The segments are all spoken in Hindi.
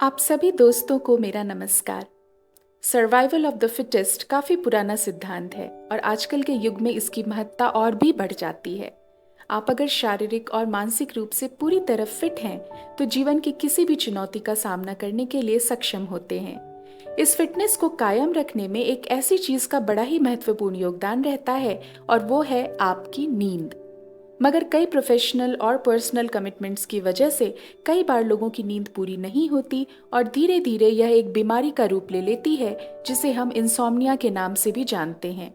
आप सभी दोस्तों को मेरा नमस्कार। सर्वाइवल ऑफ द फिटेस्ट काफ़ी पुराना सिद्धांत है और आजकल के युग में इसकी महत्ता और भी बढ़ जाती है। आप अगर शारीरिक और मानसिक रूप से पूरी तरह फिट हैं तो जीवन की किसी भी चुनौती का सामना करने के लिए सक्षम होते हैं। इस फिटनेस को कायम रखने में एक ऐसी चीज़ का बड़ा ही महत्वपूर्ण योगदान रहता है और वो है आपकी नींद। मगर कई प्रोफेशनल और पर्सनल कमिटमेंट्स की वजह से कई बार लोगों की नींद पूरी नहीं होती और धीरे धीरे यह एक बीमारी का रूप ले लेती है जिसे हम इंसोम्निया के नाम से भी जानते हैं।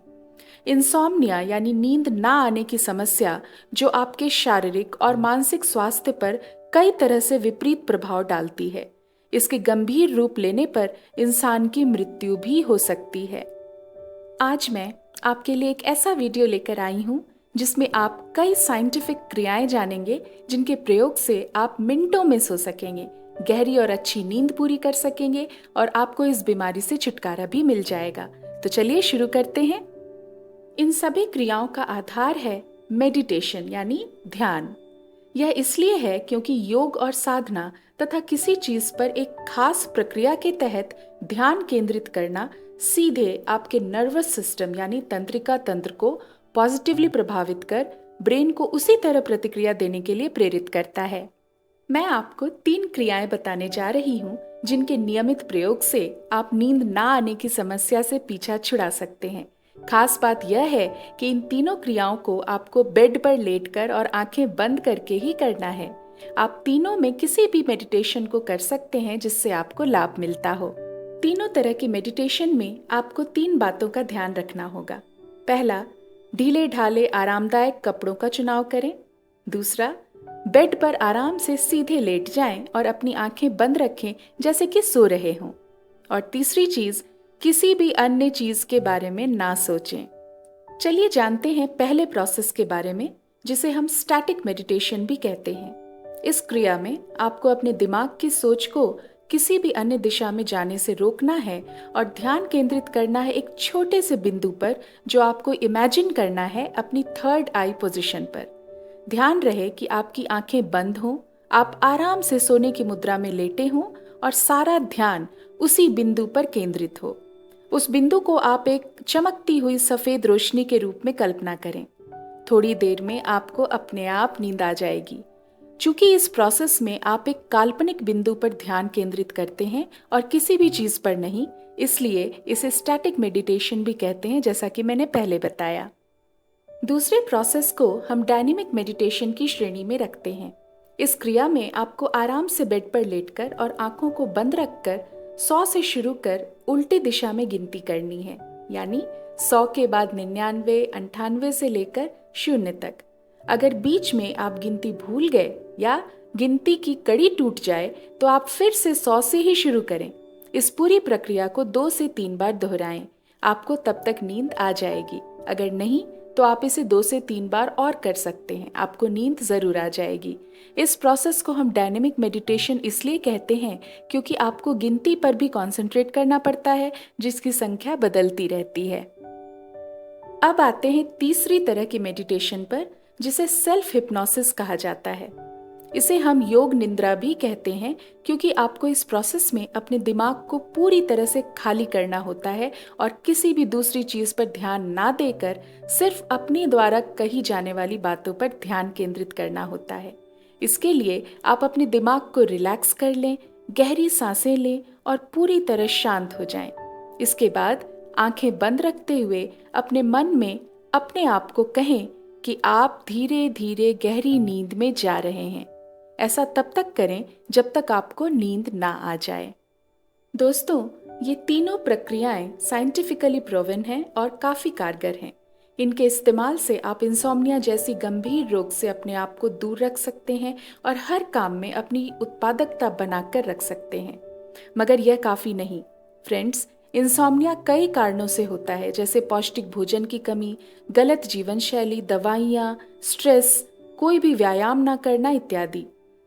इंसोम्निया यानी नींद ना आने की समस्या जो आपके शारीरिक और मानसिक स्वास्थ्य पर कई तरह से विपरीत प्रभाव डालती है। इसके गंभीर रूप लेने पर इंसान की मृत्यु भी हो सकती है। आज मैं आपके लिए एक ऐसा वीडियो लेकर आई हूँ जिसमें आप कई साइंटिफिक क्रियाएं जानेंगे जिनके प्रयोग से आप मिनटों में सो सकेंगे, गहरी और अच्छी नींद पूरी कर सकेंगे और आपको इस बीमारी से छुटकारा भी मिल जाएगा। तो चलिए शुरू करते हैं। इन सभी क्रियाओं का आधार है मेडिटेशन यानी ध्यान। यह इसलिए है क्योंकि योग और साधना तथा किसी चीज पर एक खास प्रक्रिया के तहत ध्यान केंद्रित करना सीधे आपके नर्वस सिस्टम यानी तंत्रिका तंत्र को पॉजिटिवली प्रभावित कर ब्रेन को उसी तरह प्रतिक्रिया देने के लिए प्रेरित करता है। मैं आपको 3 क्रियाएं बताने जा रही हूँ जिनके नियमित प्रयोग से आप नींद ना आने की समस्या से पीछा छुड़ा सकते हैं। खास बात यह है कि इन तीनों क्रियाओं को आपको बेड पर लेटकर और आंखें बंद करके ही करना है। आप तीनों में किसी भी मेडिटेशन को कर सकते हैं जिससे आपको लाभ मिलता हो। तीनों तरह की मेडिटेशन में आपको 3 बातों का ध्यान रखना होगा। पहला, ढीले ढाले आरामदायक कपड़ों का चुनाव करें। दूसरा, बेड पर आराम से सीधे लेट जाएं और अपनी आंखें बंद रखें जैसे कि सो रहे हों। और तीसरी चीज, किसी भी अन्य चीज के बारे में ना सोचें। चलिए जानते हैं पहले प्रोसेस के बारे में जिसे हम स्टैटिक मेडिटेशन भी कहते हैं। इस क्रिया में आपको अपने दिमाग की सोच को किसी भी अन्य दिशा में जाने से रोकना है और ध्यान केंद्रित करना है एक छोटे से बिंदु पर जो आपको इमेजिन करना है अपनी थर्ड आई पोजीशन पर। ध्यान रहे कि आपकी आंखें बंद हों, आप आराम से सोने की मुद्रा में लेटे हों और सारा ध्यान उसी बिंदु पर केंद्रित हो। उस बिंदु को आप एक चमकती हुई सफेद रोशनी के रूप में कल्पना करें। थोड़ी देर में आपको अपने आप नींद आ जाएगी। चूंकि इस प्रोसेस में आप एक काल्पनिक बिंदु पर ध्यान केंद्रित करते हैं और किसी भी चीज पर नहीं, इसलिए इसे स्टैटिक मेडिटेशन भी कहते हैं, जैसा कि मैंने पहले बताया। दूसरे प्रोसेस को हम डायनेमिक मेडिटेशन की श्रेणी में रखते हैं। इस क्रिया में आपको आराम से बेड पर लेटकर और आंखों को बंद रखकर 100 से शुरू कर उल्टी दिशा में गिनती करनी है, यानी 100 के बाद 99, 98 से लेकर 0 तक। अगर बीच में आप गिनती भूल गए या गिनती की कड़ी टूट जाए तो आप फिर से 100 से ही शुरू करें। इस पूरी प्रक्रिया को 2 से 3 बार दोहराएं। आपको तब तक नींद आ जाएगी। अगर नहीं तो आप इसे 2 से 3 बार और कर सकते हैं, आपको नींद जरूर आ जाएगी। इस प्रोसेस को हम डायनेमिक मेडिटेशन इसलिए कहते हैं क्योंकि आपको गिनती पर भी कंसंट्रेट करना पड़ता है जिसकी संख्या बदलती रहती है। अब आते हैं तीसरी तरह की मेडिटेशन पर जिसे सेल्फ हिप्नोसिस कहा जाता है। इसे हम योग निद्रा भी कहते हैं क्योंकि आपको इस प्रोसेस में अपने दिमाग को पूरी तरह से खाली करना होता है और किसी भी दूसरी चीज पर ध्यान ना देकर सिर्फ अपने द्वारा कही जाने वाली बातों पर ध्यान केंद्रित करना होता है। इसके लिए आप अपने दिमाग को रिलैक्स कर लें, गहरी सांसें लें और पूरी तरह शांत हो जाएं। इसके बाद आंखें बंद रखते हुए अपने मन में अपने आप को कहें कि आप धीरे धीरे गहरी नींद में जा रहे हैं। ऐसा तब तक करें जब तक आपको नींद ना आ जाए। दोस्तों, ये तीनों प्रक्रियाएं साइंटिफिकली प्रूवन हैं और काफी कारगर हैं। इनके इस्तेमाल से आप इंसोम्निया जैसी गंभीर रोग से अपने आप को दूर रख सकते हैं और हर काम में अपनी उत्पादकता बनाकर रख सकते हैं। मगर यह काफी नहीं फ्रेंड्स। इंसोम्निया कई कारणों से होता है, जैसे पौष्टिक भोजन की कमी, गलत जीवन शैली, दवाइयाँ, स्ट्रेस, कोई भी व्यायाम ना करना इत्यादि।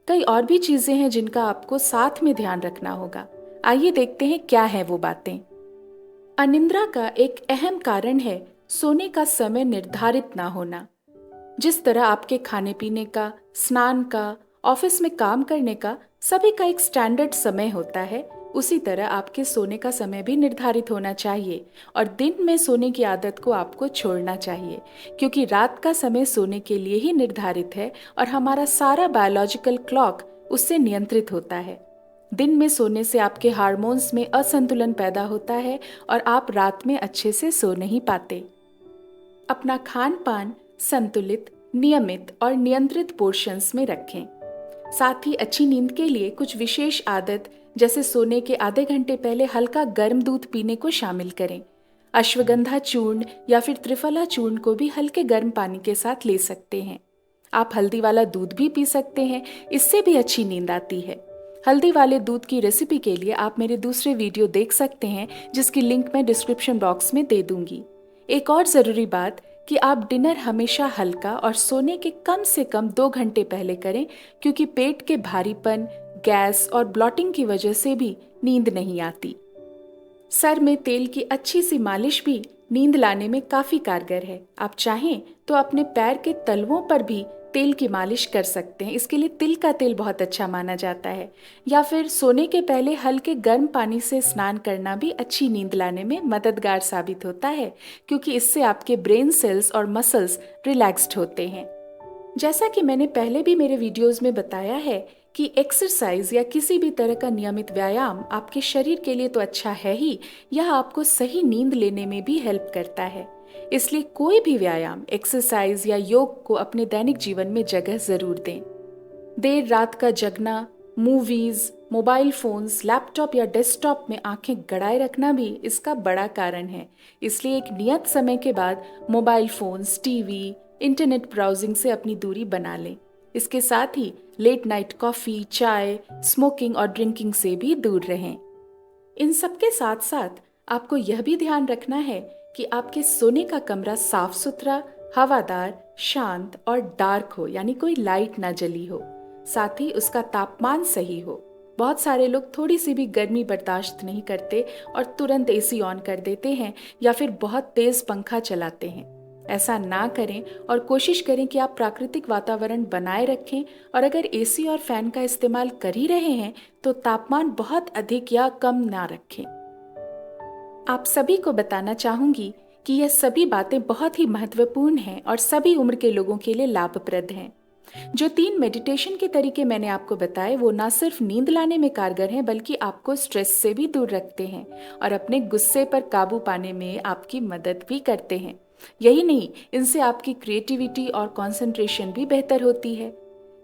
कई और भी चीजें हैं जिनका आपको साथ में ध्यान रखना होगा। आइए देखते हैं क्या है वो बातें। अनिद्रा का एक अहम कारण है सोने का समय निर्धारित ना होना। जिस तरह आपके खाने पीने का, स्नान का, ऑफिस में काम करने का सभी का एक स्टैंडर्ड समय होता है, उसी तरह आपके सोने का समय भी निर्धारित होना चाहिए और दिन में सोने की आदत को आपको छोड़ना चाहिए, क्योंकि रात का समय सोने के लिए ही निर्धारित है और हमारा सारा बायोलॉजिकल क्लॉक उससे नियंत्रित होता है। दिन में सोने से आपके हार्मोन्स में असंतुलन पैदा होता है और आप रात में अच्छे से सो नहीं पाते। अपना खान पान संतुलित, नियमित और नियंत्रित पोर्शंस में रखें। साथ ही अच्छी नींद के लिए कुछ विशेष आदत, जैसे सोने के आधे घंटे पहले हल्का गर्म दूध पीने को शामिल करें। अश्वगंधा चूर्ण या फिर त्रिफला चूर्ण को भी हल्के गर्म पानी के साथ ले सकते हैं। आप हल्दी वाला दूध भी पी सकते हैं, इससे भी अच्छी नींद आती है। हल्दी वाले दूध की रेसिपी के लिए आप मेरे दूसरे वीडियो देख सकते हैं, जिसकी लिंक मैं डिस्क्रिप्शन बॉक्स में दे दूंगी। एक और ज़रूरी बात कि आप डिनर हमेशा हल्का और सोने के कम से कम 2 घंटे पहले करें, क्योंकि पेट के भारीपन, गैस और ब्लॉटिंग की वजह से भी नींद नहीं आती। सर में तेल की अच्छी सी मालिश भी नींद लाने में काफ़ी कारगर है। आप चाहें तो अपने पैर के तलवों पर भी तेल की मालिश कर सकते हैं, इसके लिए तिल का तेल बहुत अच्छा माना जाता है। या फिर सोने के पहले हल्के गर्म पानी से स्नान करना भी अच्छी नींद लाने में मददगार साबित होता है, क्योंकि इससे आपके ब्रेन सेल्स और मसल्स रिलैक्स्ड होते हैं। जैसा कि मैंने पहले भी मेरे वीडियोस में बताया है कि एक्सरसाइज या किसी भी तरह का नियमित व्यायाम आपके शरीर के लिए तो अच्छा है ही, यह आपको सही नींद लेने में भी हेल्प करता है। इसलिए कोई भी व्यायाम, एक्सरसाइज या योग को अपने दैनिक जीवन में जगह जरूर दें। देर रात का जगना, मूवीज, मोबाइल फोन्स, लैपटॉप या डेस्कटॉप में आंखें गड़ाए रखना भी इसका बड़ा कारण है। इसलिए एक नियत समय के बाद mobile phones, TV, internet browsing से अपनी दूरी बना लें। इसके साथ ही लेट नाइट कॉफ़ी, चाय, स्मोकिंग और ड्रिंकिंग से भी दूर रहें। इन सब के साथ साथ आपको यह भी ध्यान रखना है कि आपके सोने का कमरा साफ सुथरा, हवादार, शांत और डार्क हो, यानी कोई लाइट ना जली हो। साथ ही उसका तापमान सही हो। बहुत सारे लोग थोड़ी सी भी गर्मी बर्दाश्त नहीं करते और तुरंत एसी ऑन कर देते हैं या फिर बहुत तेज पंखा चलाते हैं। ऐसा ना करें और कोशिश करें कि आप प्राकृतिक वातावरण बनाए रखें, और अगर एसी और फैन का इस्तेमाल कर ही रहे हैं तो तापमान बहुत अधिक या कम ना रखें। आप सभी को बताना चाहूंगी कि यह सभी बातें बहुत ही महत्वपूर्ण हैं और सभी उम्र के लोगों के लिए लाभप्रद हैं। जो 3 मेडिटेशन के तरीके मैंने आपको बताए, वो ना सिर्फ नींद लाने में कारगर हैं, बल्कि आपको स्ट्रेस से भी दूर रखते हैं और अपने गुस्से पर काबू पाने में आपकी मदद भी करते हैं। यही नहीं, इनसे आपकी क्रिएटिविटी और कंसंट्रेशन भी बेहतर होती है।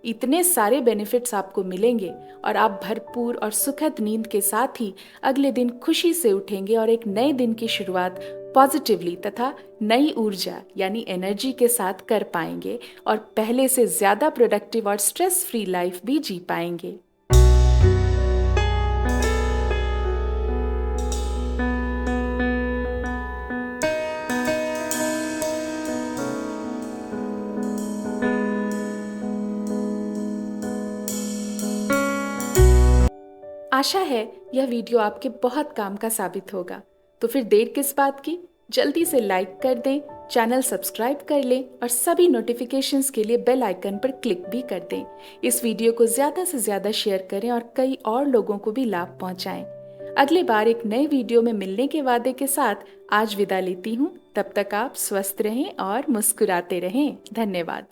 इतने सारे बेनिफिट्स आपको मिलेंगे और आप भरपूर और सुखद नींद के साथ ही अगले दिन खुशी से उठेंगे और एक नए दिन की शुरुआत पॉजिटिवली तथा नई ऊर्जा यानी एनर्जी के साथ कर पाएंगे और पहले से ज्यादा प्रोडक्टिव और स्ट्रेस फ्री लाइफ भी जी पाएंगे। आशा है यह वीडियो आपके बहुत काम का साबित होगा। तो फिर देर किस बात की, जल्दी से लाइक कर दें, चैनल सब्सक्राइब कर लें और सभी नोटिफिकेशंस के लिए बेल आइकन पर क्लिक भी कर दें। इस वीडियो को ज़्यादा से ज़्यादा शेयर करें और कई और लोगों को भी लाभ पहुंचाएं। अगली बार एक नए वीडियो में मिलने के वादे के साथ आज विदा लेती हूँ। तब तक आप स्वस्थ रहें और मुस्कुराते रहें। धन्यवाद।